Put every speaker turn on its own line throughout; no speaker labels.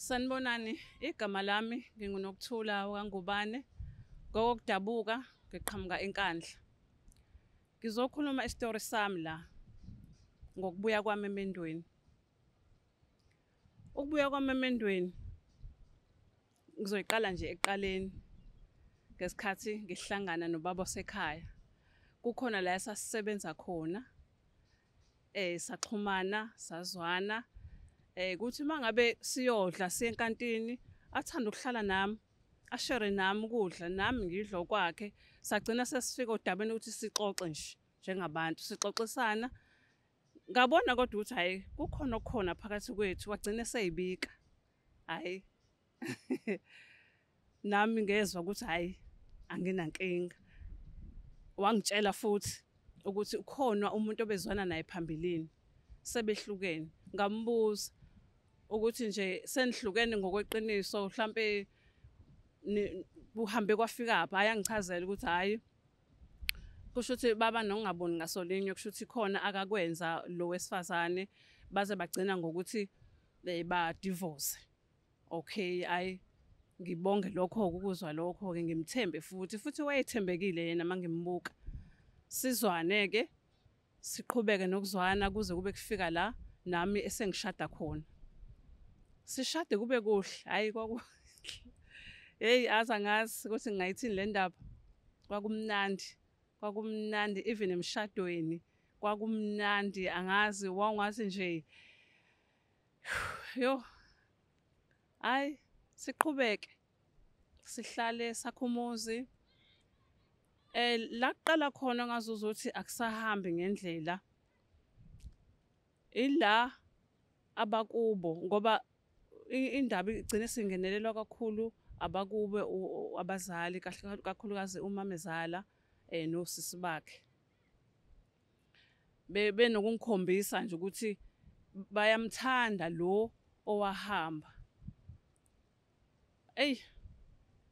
Sanibonani, igama lami nginguNokuthula kaNgubane. Ngokudabuka ngiqhamuka eNkandla. Ngizokhuluma isitori sami la ngokubuya kwami emendweni. Ukubuya kwami emendweni ngizoyiqala nje ekuqaleni ngesikhathi ngihlangana nobaba osekhaya. Kukhona la esasisebenza khona. Saxhumana, sazwana. Kuthi mangabe siyodla siye enkantini, athanda ukuhlala nami, ashere nami ukudla, nami ngidla okwakhe. Sagcina sesifika odabeni ukuthi sixoxe nje njengabantu, sixoxisana. Ngabona kodwa ukuthi hhayi kukhona okukhona phakathi kwethu, wagcina eseyibika. Hhayi. Nami ngezwa ukuthi hhayi anginankinga. Wangitshela futhi ukuthi ukhona umuntu obezwana naye phambilini, sebehlukene. Ngambuza ukuthi nje senihlukene ngokweqiniso, mhlampe uhambe kwafikaphi. Hhayi, angichazele ukuthi hhayi, kusho ukuthi baba nokungaboni ngasolinye, kusho ukuthi khona akakwenza lo wesifazane baze bagcina ngokuthi ba-divorce. Okay, hhayi ngibonge lokho-ke ukuzwa lokho-ke, ngimthembe futhi wayethembekile yena mangimbuka. Sizwane-ke, siqhubeke nokuzwana kuze kube kufika la nami esengishada khona. Sishade kube kuhle, hhayi hey, angazi ukuthi ngingayithini le ndaba. Kwakumnandi even emshadweni kwakumnandi, angazi wawungathi nje yo. Hhayi siqhubeke sihlale sakhe umuzi. La kuqala khona ngazuza ukuthi akusahambi ngendlela ila abakubo, ngoba indaba igcine singenelelwa kakhulu abakubo abazali, kakhulukazi umamezala nosisi bakhe. Benokungikhombisa nje ukuthi bayamthanda lo owahamba.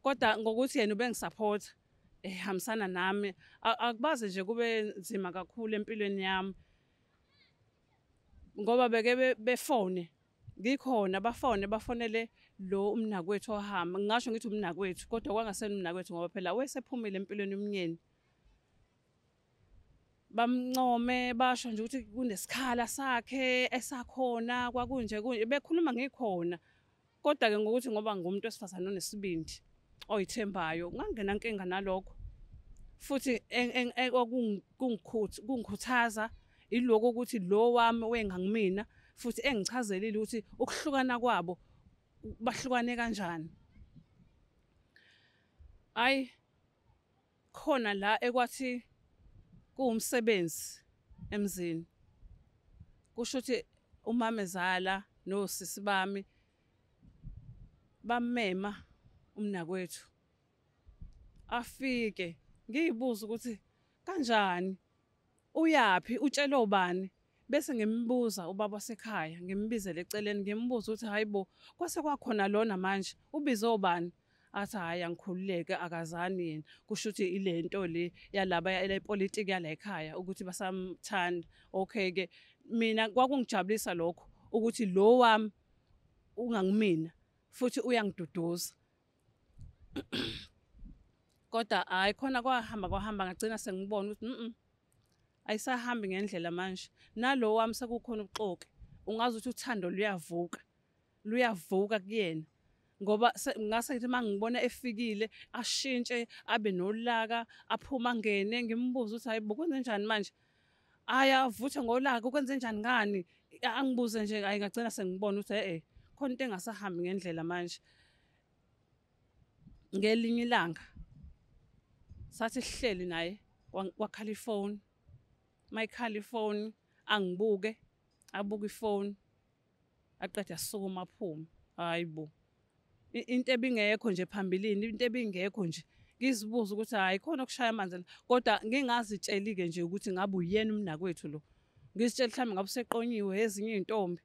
Kodwa ngokuthi yena ubengisapotha, hambisana nami, akubaze nje kube nzima kakhulu empilweni yami. Ngoba beke befone, ngikhona bafonele lo umnakwethu ohamba. Ngingasho ngithi umnakwethu, kodwa kwangasena umnakwethu ngoba phela wayesephumile empilweni Umyeni. Bamncome, basho nje ukuthi kunesikhala sakhe esakhona, kwakunje kunje. Bekhuluma ngikhona. Kodwa-ke ngokuthi ngoba ngumuntu wesifazane onesibindi, oyithembayo, ngangenankinga nalokho. Futhi kungikhuthaza iloko ukuthi lo wami wengangimina, futhi engichazelile ukuthi ukuhlukana kwabo bahlukane kanjani. Hhayi, khona la ekwathi kuwumsebenzi emzini. Kusho ukuthi umamezala nosisi bami bamema umnakwethu afike. Ngiyibuza ukuthi kanjani, uyaphi, utshele obani. Bese ngimbuza ubaba wasekhaya, ngimbizele eceleni, ngimbuza ukuthi hayi bo, kwase kwakhona lona manje ubize obani. Athi hhayi angikhululeke, akazani yena. Kusho ukuthi ile nto le yalaba le politiki yala ekhaya ukuthi basamthanda. Okay-ke mina kwakungijabulisa lokho ukuthi lo wami ungangimina futhi uyangiduduza. Kodwa hhayi khona kwahamba ngagcina sengibona ukuthi ayisahambi ngendlela manje. Nalo wami sekukhona ubuxoki. Ungazi ukuthi uthando luyavuka kuyena. Ngoba ngase ngithi mangibona efikile ashintshe abe nolaka, aphuma angene, ngimbuza ukuthi hayi bo kwenze njani manje? Hhayi avuthe ngolaka, ukwenze njani ngani? Angibuze nje, hhayi ngagcina sengibona ukuthi khona into engasahambi ngendlela manje. Ngelinye ilanga sathi sihleli naye wakhala ifoni. Mayikhala ifoni angibuke, abuke ifoni, aqeda asukuma aphume. Hayi bo. Into ebingekho nje phambilini, into ebingekho nje. Ngizibuza ukuthi hhayi khona okushaya amanzi la. Kodwa ngingazitsheli-ke nje ukuthi ngabe uyena umnakwethu lo. Ngizitshela mhlawumbe ngabe useqonyiwe ezinye iy'ntombi.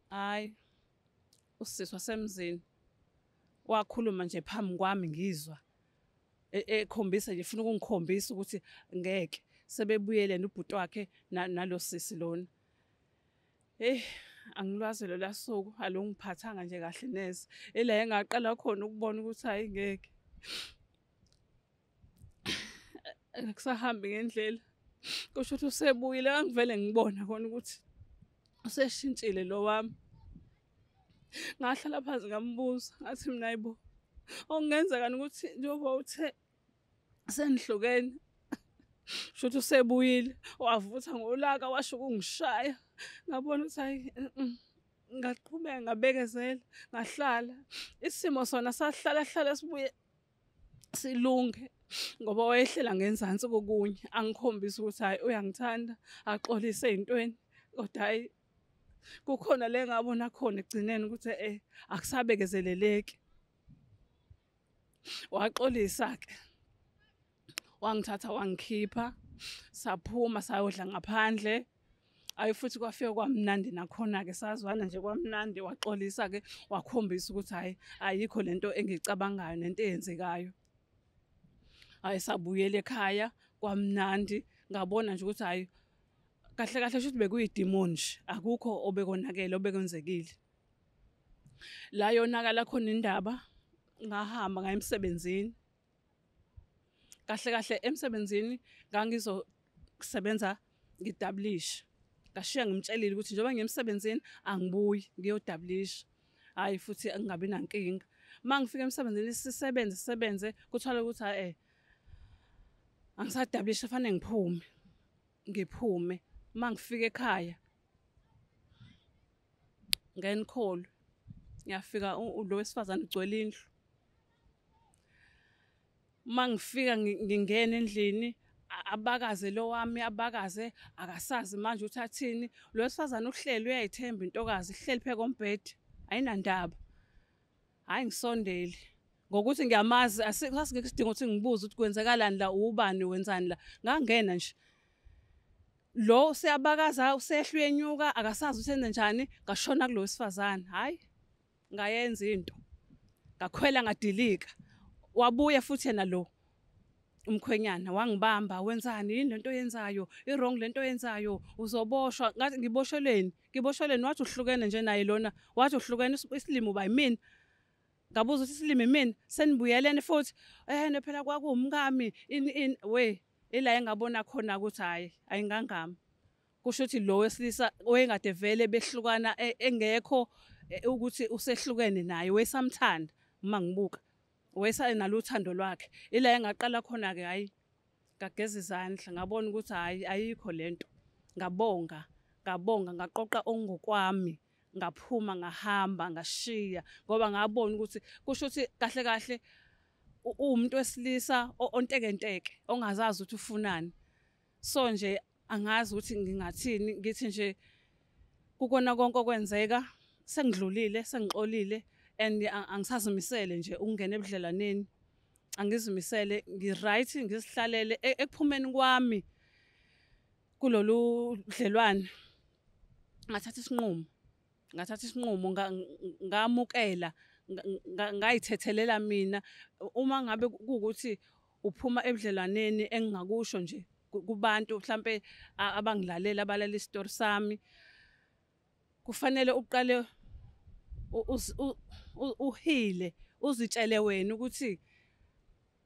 Hhayi, usisi wasemzini wakhuluma nje phambi kwami ngizwa. Ekhombisa nje, ufuna ukungikhombisa ukuthi ngeke sebebuyelene ubhuti wakhe nalo sisi lona. angilwazi lola suku alungiphathanga nje kahle neze. Ila engaqala khona ukubona ukuthi hayi ngeke. Akusahambi ngendlela. Kusho ukuthi usebuyile angivele ngibona khona ukuthi useshintshile lo wami. Ngahlala phansi ngambuza ngathi mina hayibo okungenzeka ukuthi njengoba uthe senihlukene shothi usebuyile wavutha ngolaka washo ukungishaya ngabona ukuthi hayi ngaqhubeka ngabekezela ngahlala isimo sona sahlala sibuye silunge ngoba wayehlela ngenzansi kokunye angikhombisa ukuthi hayi uyangithanda axolise ezintweni kodwa hayi kukhona le ngabona khona egcineni ukuthi akusabekezeleleki. Waxolisa ke wangithatha wangikhipha saphuma sayodla ngaphandle ayi futhi kwafika kwamnandi nakhona ke sazwana nje kwamnandi waxolisa ke wakhombisa ukuthi hayi ayikho lento engicabangayo nento eyenzekayo. Hayi sabuyela ekhaya kwamnandi ngabona nje ukuthi hayi kahle kahle futhi bekuyidemon nje akukho obekonakele obekwenzekile. La yonakala khona indaba ngahamba ngaya emsebenzini. Kahle kahle emsebenzini ngangizosebenza ngidablisha. Ngashiya ngimtshelile ukuthi njengoba ngiyemsebenzini angibuyi ngiyodablisha. Hayi futhi angingabi nankinga. Mangifika emsebenzini sisebenze kuthola ukuthi angisadablisha fanele ngiphume. Mangifika ekhaya ngenkolo ngiyafika lo wesifazane ugcwele indlu. Mangifika ngingena endlini abakaze lo wami abakaze akasazi manje ukuthi athini lo wesifazane uhleli uyayithemba intokazi ihleli phe kombhede ayinandaba. Hayi ngisondele ngokuthi ngiyamazi asingeke sidinga ukuthi ngibuze ukuthi kwenzakalani la ubani wenzani la ngangena nje. Lo siyabakaza usehlu yenyuka akasazi ukuthi enze njani ngashona kulo wesifazane. Hayi ngayenza into ngakhwela ngadilika wabuya futhi yena lo umkhwenyana wangibamba wenzani yini lento oyenzayo wrong lento oyenzayo uzoboshwa ngathi ngiboshelweni wathi uhlukene nje naye lona wathi uhlukene isilimo by mina ngabuza ukuthi isilimo mina senibuyelene futhi phela kwakuwumkami we ila engabona khona ukuthi hayi ayingangami. Kusho ukuthi lo wesilisa oyengade vele behlukana engekho ukuthi usehlukene naye wesamthanda uma ngibuka wayesenalo uthando lwakhe. Ila engaqala khona ke hayi ngageza izandla ngabona ukuthi hayi ayikho lento. Ngabonga ngaqoqa ongokwami ngaphuma ngahamba ngashiya ngoba ngabona ukuthi kusho ukuthi kahle kahle umuntu wesilisa ontekenteke ongazazi ukuthi ufunani. So nje angazi ukuthi ngingathini ngithi nje kukona konke okwenzeka sengidlulile sengixolile and angisazimisele nje ukungena ebudlelaneni. Angizimisele ngiright ngisihlalele ekuphumeni kwami kulolu dlelwane. Ngathatha isinqumo ngamukela ngayithethelela mina uma ngabe kuukuthi uphuma ebudlelaneni engingakusho nje kubantu mhlambe abangilalela abalala isitori sami kufanele uqale uhile uzitshele wena ukuthi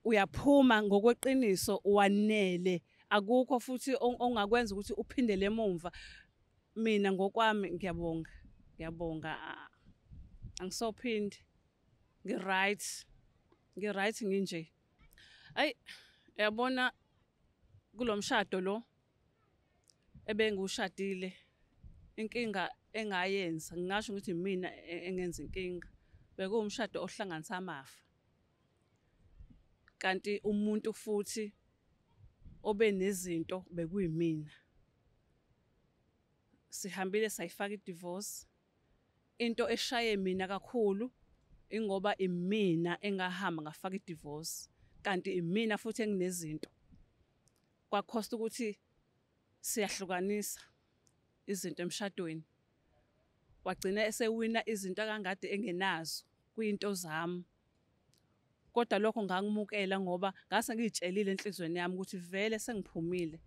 uyaphuma ngokweqiniso wanele akukho futhi ongakwenza ukuthi uphindele emumva. Mina ngokwami ngiyabonga angisophindi ngiright nginje. Ayi yabona kulomshado lo ebengushadile inkinga engayenza ngingasho ukuthi mina engenza inkinga bekuwumshado ohlanganisa amafa kanti umuntu futhi obenezinto bekuyimina. Sihambile sayifaka idivorce. Into eshaye mina kakhulu ingoba imina engahamba ngafaka idivorce kanti imina futhi enginezinto. Kwakhosta ukuthi siyahlukanisa izinto emshadweni. Wagcina esewina izinto akangade engenazo kuyinto zami. Kodwa lokho ngangimukela ngoba ngase ngiyitshelile enhlizweni yami ukuthi vele sengiphumile.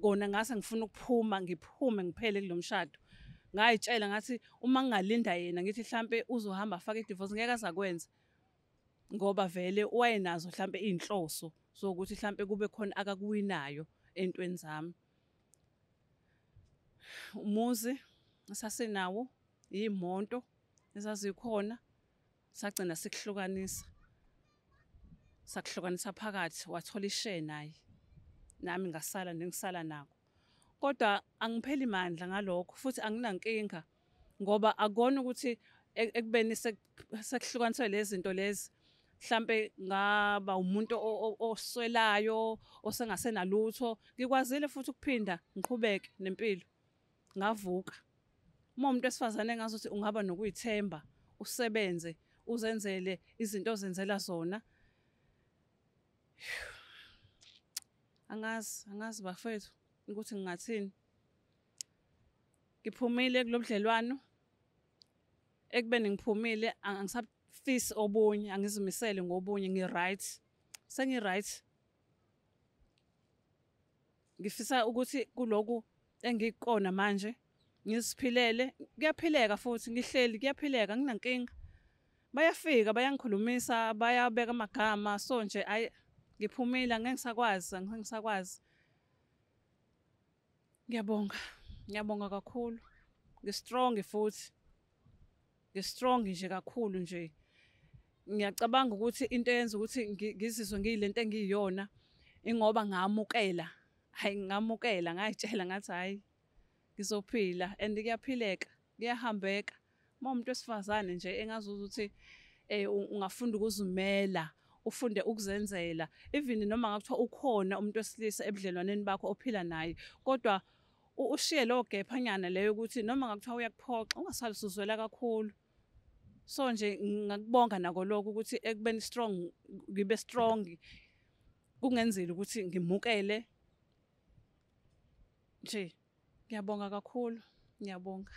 Kona ngase ngifuna ukuphuma ngiphume ngiphele kulomshado. ngayitshela ngathi uma ngingalinda yena ngithi mhlampe uzohamba afake i-divorce ngeke azakwenza ngoba vele wayenazo mhlampe iy'nhloso zokuthi mhlampe kube khona akakuwinayo ey'ntweni zami. Umuzi esasinawo, iy'moto ezazikhona, sagcina sakuhlukanisa phakathi, wathola i-share naye, nami ngasala nengisala nakho. Kodwa angipheli mandla ngalokho futhi anginankinga ngoba akukona ukuthi ekubeni sekuhlukaniswe lezi zinto lezi mhlampe ngaba umuntu oswelayo osengasenalutho, ngikwazile futhi ukuphinda ngiqhubeke nempilo, ngavuka. Uma umuntu wesifazane engazuthi ungaba nokuyithemba, usebenze, uzenzele izinto ozenzela zona. Angazi bafethu ukuthi ngingathini. Ngiphumile kulo budlelwano, ekubeni ngiphumile angisafisi obunye, angizimisele ngobunye, ngi-right, sengi-right. Ngifisa ukuthi kuloku engikona manje ngiziphilele, kuyaphileka futhi ngihleli kuyaphileka anginankinga. Bayafika bayangikhulumisa, bayabeka amagama so nje ayi ngiphumile angeke ngisakwazi. Ngiyabonga kakhulu. Ngi-strong futhi. Ngi-strong nje kakhulu nje. Ngiyacabanga ukuthi into eyenza ukuthi ngizizwe ngiyilento engiyiyona ingoba ngamukela. Hayi ngamukela ngayitshela ngathi hayi ngizophila and kuyaphileka, kuyahambeka. Uma umuntu wesifazane nje engazuza ukuthi ungafunda ukuzimela, ufunde ukuzenzela. Even noma ngakuthiwa ukhona umuntu wesilisa ebudlelwaneni bakho ophila naye, kodwa ushiye lo gephanyana leyo ukuthi noma ngakuthiwa uyakuphoxa ungasali usuzwela kakhulu. So nje ngakubonga nako lokho ukuthi ekubeni strong ngibe strong kungenzile ukuthi ngimukele nje. Ngiyabonga kakhulu, ngiyabonga.